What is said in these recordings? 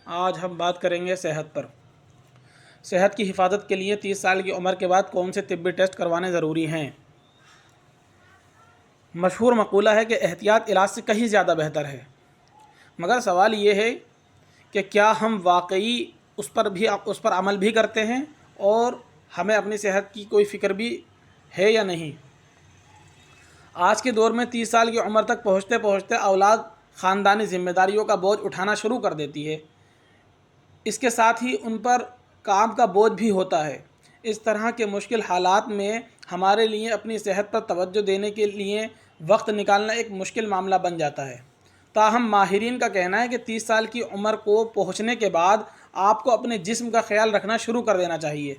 آج ہم بات کریں گے صحت پر۔ صحت کی حفاظت کے لیے 30 سال کی عمر کے بعد کون سے طبی ٹیسٹ کروانے ضروری ہیں؟ مشہور مقولہ ہے کہ احتیاط علاج سے کہیں زیادہ بہتر ہے، مگر سوال یہ ہے کہ کیا ہم واقعی اس پر عمل بھی کرتے ہیں اور ہمیں اپنی صحت کی کوئی فکر بھی ہے یا نہیں۔ آج کے دور میں 30 سال کی عمر تک پہنچتے پہنچتے اولاد خاندانی ذمہ داریوں کا بوجھ اٹھانا شروع کر دیتی ہے۔ اس کے ساتھ ہی ان پر کام کا بوجھ بھی ہوتا ہے۔ اس طرح کے مشکل حالات میں ہمارے لیے اپنی صحت پر توجہ دینے کے لیے وقت نکالنا ایک مشکل معاملہ بن جاتا ہے۔ تاہم ماہرین کا کہنا ہے کہ 30 سال کی عمر کو پہنچنے کے بعد آپ کو اپنے جسم کا خیال رکھنا شروع کر دینا چاہیے۔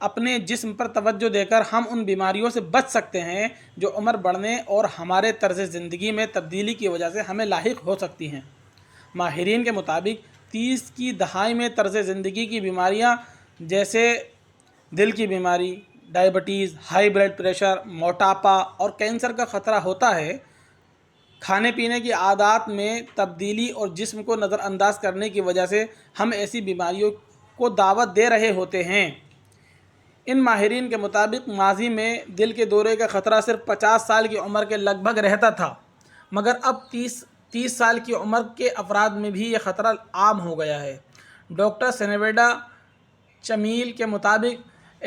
اپنے جسم پر توجہ دے کر ہم ان بیماریوں سے بچ سکتے ہیں جو عمر بڑھنے اور ہمارے طرز زندگی میں تبدیلی کی وجہ سے ہمیں لاحق ہو سکتی ہیں۔ ماہرین کے مطابق 30 کی دہائی میں طرز زندگی کی بیماریاں جیسے دل کی بیماری، ڈائبٹیز، ہائی بلڈ پریشر، موٹاپا اور کینسر کا خطرہ ہوتا ہے۔ کھانے پینے کی عادات میں تبدیلی اور جسم کو نظر انداز کرنے کی وجہ سے ہم ایسی بیماریوں کو دعوت دے رہے ہوتے ہیں۔ ان ماہرین کے مطابق ماضی میں دل کے دورے کا خطرہ صرف 50 سال کی عمر کے لگ بھگ رہتا تھا، مگر اب 30 سال کی عمر کے افراد میں بھی یہ خطرہ عام ہو گیا ہے۔ ڈاکٹر سنویڈا چمیل کے مطابق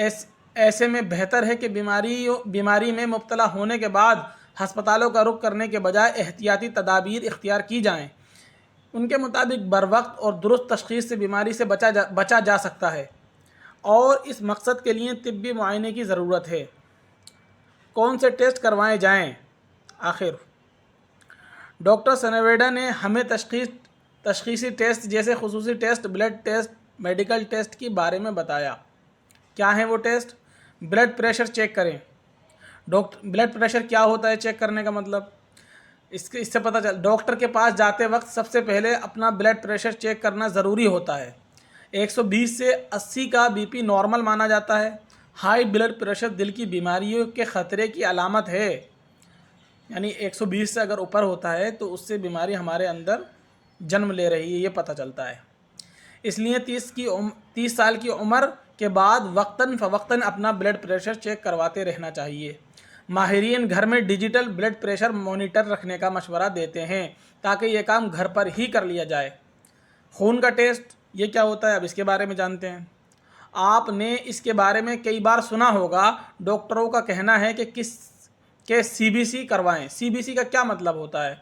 ایسے میں بہتر ہے کہ بیماری میں مبتلا ہونے کے بعد ہسپتالوں کا رخ کرنے کے بجائے احتیاطی تدابیر اختیار کی جائیں۔ ان کے مطابق بروقت اور درست تشخیص سے بیماری سے بچا جا سکتا ہے، اور اس مقصد کے لیے طبی معائنے کی ضرورت ہے۔ کون سے ٹیسٹ کروائے جائیں؟ آخر ڈاکٹر سنویڈا نے ہمیں تشخیصی ٹیسٹ جیسے خصوصی test, blood test, medical test کے بارے میں بتایا۔ کیا ہیں وہ ٹیسٹ؟ بلڈ پریشر چیک کریں۔ بلڈ پریشر کیا ہوتا ہے چیک کرنے کا مطلب؟ اس سے پتہ چل ڈاکٹر کے پاس جاتے وقت سب سے پہلے اپنا بلڈ پریشر چیک کرنا ضروری ہوتا ہے۔ 120 سے 80 کا بی پی نارمل مانا جاتا ہے۔ ہائی بلڈ پریشر دل کی بیماریوں کے خطرے کی علامت ہے، یعنی 120 سے اگر اوپر ہوتا ہے تو اس سے بیماری ہمارے اندر جنم لے رہی ہے، یہ پتہ چلتا ہے۔ اس لیے 30 سال کی عمر کے بعد وقتاً فوقتاً اپنا بلڈ پریشر چیک کرواتے رہنا چاہیے۔ ماہرین گھر میں ڈیجیٹل بلڈ پریشر مانیٹر رکھنے کا مشورہ دیتے ہیں تاکہ یہ کام گھر پر ہی کر لیا جائے۔ خون کا ٹیسٹ یہ کیا ہوتا ہے؟ اب اس کے بارے میں جانتے ہیں۔ آپ نے اس کے بارے میں کئی بار سنا ہوگا۔ ڈاکٹروں کا کہنا ہے کہ سی بی سی کروائیں۔ سی بی سی کا کیا مطلب ہوتا ہے؟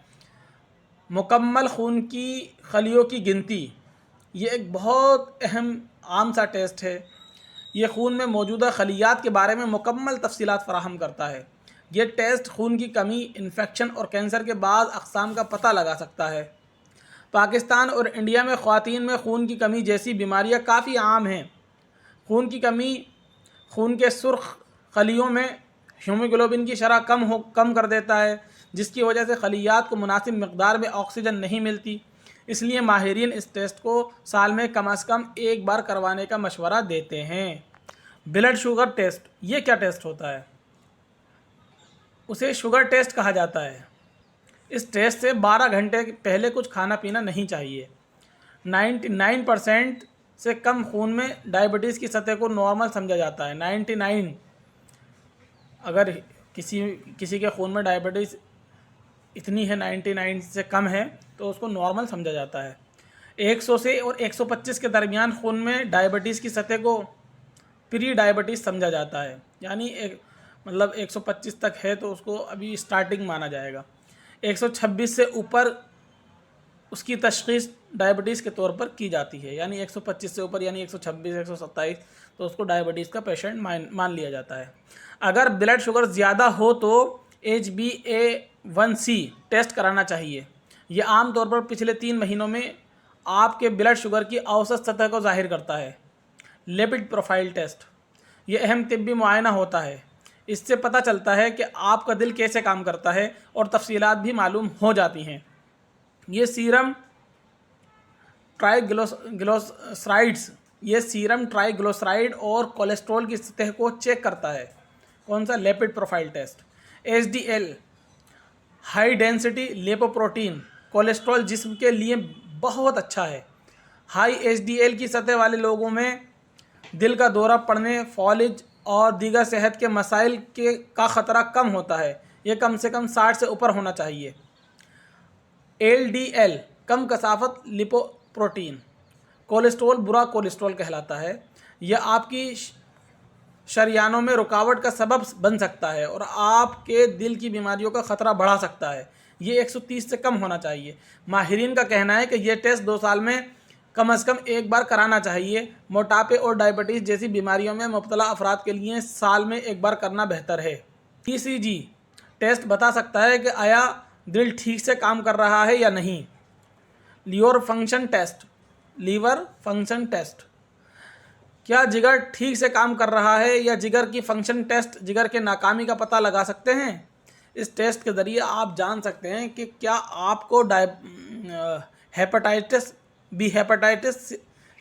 مکمل خون کی خلیوں کی گنتی۔ یہ ایک بہت عام سا ٹیسٹ ہے۔ یہ خون میں موجودہ خلیات کے بارے میں مکمل تفصیلات فراہم کرتا ہے۔ یہ ٹیسٹ خون کی کمی، انفیکشن اور کینسر کے بعض اقسام کا پتہ لگا سکتا ہے۔ پاکستان اور انڈیا میں خواتین میں خون کی کمی جیسی بیماریاں کافی عام ہیں۔ خون کی کمی خون کے سرخ خلیوں میں ہیموگلوبن کی شرح کم کر دیتا ہے، جس کی وجہ سے خلیات کو مناسب مقدار میں آکسیجن نہیں ملتی۔ اس لیے ماہرین اس ٹیسٹ کو سال میں کم از کم ایک بار کروانے کا مشورہ دیتے ہیں۔ بلڈ شوگر ٹیسٹ یہ کیا ٹیسٹ ہوتا ہے؟ اسے شوگر ٹیسٹ کہا جاتا ہے۔ اس ٹیسٹ سے 12 گھنٹے پہلے کچھ کھانا پینا نہیں چاہیے۔ 99% سے کم خون میں ڈائبٹیز کی سطح کو نارمل سمجھا جاتا ہے۔ 99 اگر کسی کے خون میں ڈائبٹیز اتنی ہے، 99 سے کم ہے، تو اس کو نارمل سمجھا جاتا ہے۔ 100 سے اور 125 کے درمیان خون میں ڈائبٹیز کی سطح کو پری ڈائبٹیز سمجھا جاتا ہے، یعنی 125 تک ہے تو اس کو ابھی سٹارٹنگ مانا جائے گا۔ 126 سے اوپر اس کی تشخیص ڈائبٹیز کے طور پر کی جاتی ہے، یعنی 125 سے اوپر یعنی 126 127 تو اس کو ڈائبٹیز کا پیشنٹ مان لیا جاتا ہے۔ اگر بلڈ شوگر زیادہ ہو تو HbA1c ٹیسٹ کرانا چاہیے۔ یہ عام طور پر پچھلے 3 مہینوں میں آپ کے بلڈ شوگر کی اوسط سطح کو ظاہر کرتا ہے۔ لیپڈ پروفائل ٹیسٹ یہ اہم طبی معائنہ ہوتا ہے۔ اس سے پتہ چلتا ہے کہ آپ کا دل کیسے کام کرتا ہے اور تفصیلات بھی معلوم ہو جاتی ہیں۔ یہ سیرم ٹرائیگلوسرائڈ اور کولیسٹرول کی سطح کو چیک کرتا ہے۔ کون سا؟ Lipid profile test. HDL high density lipoprotein cholesterol جسم کے لیے بہت اچھا ہے۔ हाई HDL की सतह वाले लोगों में दिल का दौरा पड़ने, फॉलिज और दीगर सेहत के मसाइल का ख़तरा कम होता है। ये कम से कम 60 से ऊपर होना चाहिए। LDL कम कसाफत लिपोप्रोटीन कोलेस्ट्रॉल बुरा कोलेस्ट्रॉल कहलाता है। यह आपकी शरियानों में रुकावट का सबब बन सकता है और आपके दिल की बीमारियों का ख़तरा बढ़ा सकता है। ये 130 से कम होना चाहिए। माहिरीन का कहना है कि यह टेस्ट 2 साल में कम से कम एक बार कराना चाहिए। मोटापे और डायबिटीज़ जैसी बीमारियों में मुब्तला अफराद के लिए साल में एक बार करना बेहतर है। ECG टेस्ट बता सकता है कि आया दिल ठीक से काम कर रहा है या नहीं। लीवर फंक्शन टेस्ट क्या जिगर ठीक से काम कर रहा है या जिगर की फंक्शन टेस्ट जिगर के नाकामी का पता लगा सकते हैं। इस टेस्ट के ज़रिए आप जान सकते हैं कि क्या आपको hepatitis B, hepatitis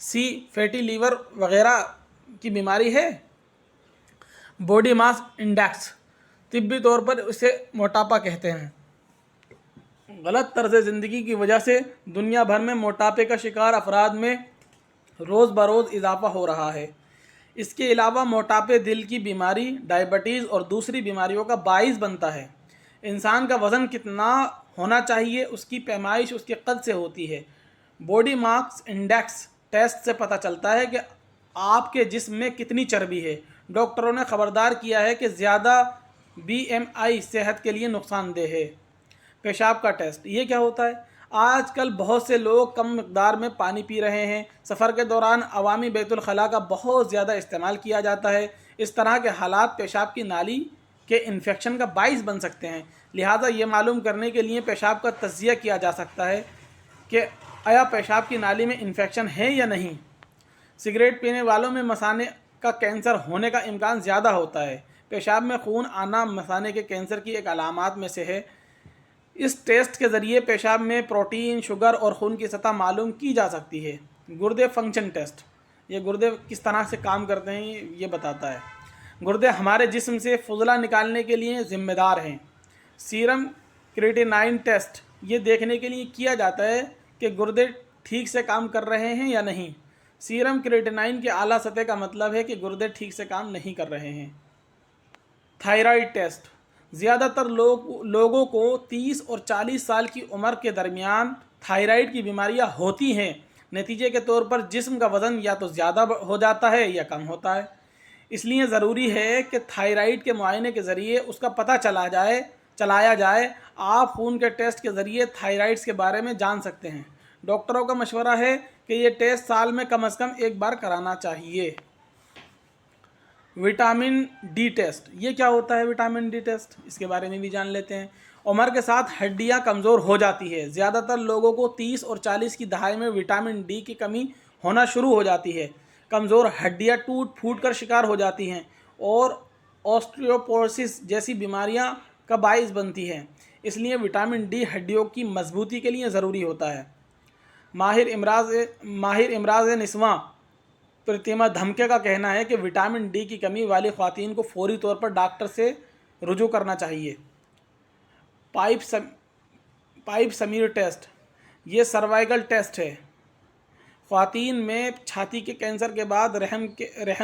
C, fatty liver वगैरह की बीमारी है। बॉडी मास इंडेक्स तिब्बी तौर पर इसे मोटापा कहते हैं। गलत तर्ज ज़िंदगी की वजह से दुनिया भर में मोटापे का शिकार अफराद में रोज़ बरोज़ इजाफ़ा हो रहा है। इसके अलावा मोटापे दिल की बीमारी, डायबिटीज़ और दूसरी बीमारियों का बाइस बनता है। इंसान का वज़न कितना होना चाहिए उसकी पैमाइश उसके कद से होती है। बॉडी मास इंडेक्स टेस्ट से पता चलता है कि आपके जिस्म में कितनी चर्बी है। डॉक्टरों ने ख़बरदार किया है कि ज़्यादा BMI सेहत के लिए नुकसानदेह है। पेशाब का टेस्ट, ये क्या होता है? आजकल बहुत से लोग कम मिक़दार में पानी पी रहे हैं। सफ़र के दौरान अवामी बैतुल खला का बहुत ज़्यादा इस्तेमाल किया जाता है। इस तरह के हालात पेशाब की नाली के इन्फेक्शन का बाइस बन सकते हैं। लिहाजा ये मालूम करने के लिए पेशाब का तज्ज़िया किया जा सकता है कि आया पेशाब की नाली में इन्फेक्शन है या नहीं। सिगरेट पीने वालों में मसाने का कैंसर होने का इम्कान ज़्यादा होता है। पेशाब में खून आना मसाने के कैंसर की एक अलामात में से है। इस टेस्ट के ज़रिए पेशाब में प्रोटीन, शुगर और खून की सतह मालूम की जा सकती है। गुर्दे फंक्शन टेस्ट, ये गुर्दे किस तरह से काम करते हैं ये बताता है। गुर्दे हमारे जिस्म से फुजला निकालने के लिए ज़िम्मेदार हैं। सीरम क्रिएटिनाइन टेस्ट ये देखने के लिए किया जाता है कि गुर्दे ठीक से काम कर रहे हैं या नहीं। सीरम क्रिएटिनाइन के आला सतह का मतलब है कि गुर्दे ठीक से काम नहीं कर रहे हैं। थायराइड टेस्ट, ज़्यादातर लोगों को 30 और 40 साल की उम्र के दरमियान थायराइड की बीमारियां होती हैं। नतीजे के तौर पर जिस्म का वज़न या तो ज़्यादा हो जाता है या कम होता है। इसलिए ज़रूरी है कि थायराइड के मुआयने के ज़रिए उसका पता चलाया जाए। आप खून के टेस्ट के ज़रिए थायराइड्स के बारे में जान सकते हैं। डॉक्टरों का मशवरा है कि ये टेस्ट साल में कम से कम एक बार कराना चाहिए। विटामिन D टेस्ट, ये क्या होता है? विटामिन D टेस्ट इसके बारे में भी जान लेते हैं। उम्र के साथ हड्डियां कमज़ोर हो जाती है। ज़्यादातर लोगों को 30 और 40 की दहाई में विटामिन D की कमी होना शुरू हो जाती है। कमज़ोर हड्डियां टूट फूट कर शिकार हो जाती हैं और ऑस्टियोपोरोसिस जैसी बीमारियां का बाइस बनती हैं। इसलिए विटामिन D हड्डियों की मजबूती के लिए ज़रूरी होता है। माहिर इमराज़ निस्वां प्रतिमा धमके का कहना है कि विटामिन D की कमी वाली ख़वातीन को फौरी तौर पर डॉक्टर से रुजू करना चाहिए। पाइप समीर टेस्ट, ये सर्वाइकल टेस्ट है। ख़वातीन में छाती के कैंसर के बाद रहम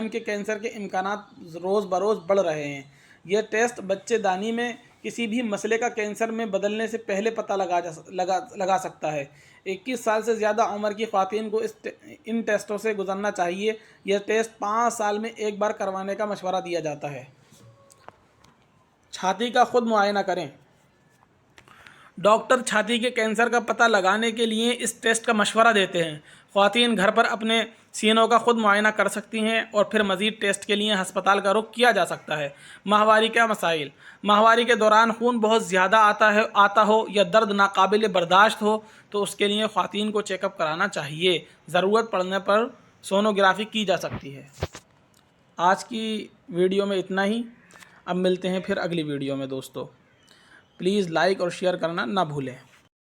के कैंसर के इम्कानात रोज़ बरोज़ बढ़ रहे हैं। यह टेस्ट बच्चेदानी में किसी भी मसले का कैंसर में बदलने से पहले पता लगा सकता है। 21 साल से ज़्यादा उम्र की ख़वातीन को इन टेस्टों से गुजरना चाहिए। यह टेस्ट 5 साल में एक बार करवाने का मशवरा दिया जाता है। छाती का खुद मुआयना करें। डॉक्टर छाती के कैंसर का पता लगाने के लिए इस टेस्ट का मशवरा देते हैं। ख़वातीन घर पर अपने सीनों का खुद मुआयना कर सकती हैं और फिर मज़ीद टेस्ट के लिए हस्पताल का रुख किया जा सकता है। माहवारी का मसाइल, माहवारी के दौरान खून बहुत ज़्यादा आता हो या दर्द नाकाबिल बर्दाश्त हो तो उसके लिए ख़वातीन को चेकअप कराना चाहिए। ज़रूरत पड़ने पर सोनोग्राफी की जा सकती है। आज की वीडियो में इतना ही। अब मिलते हैं फिर अगली वीडियो में दोस्तों। प्लीज़ लाइक और शेयर करना ना भूलें।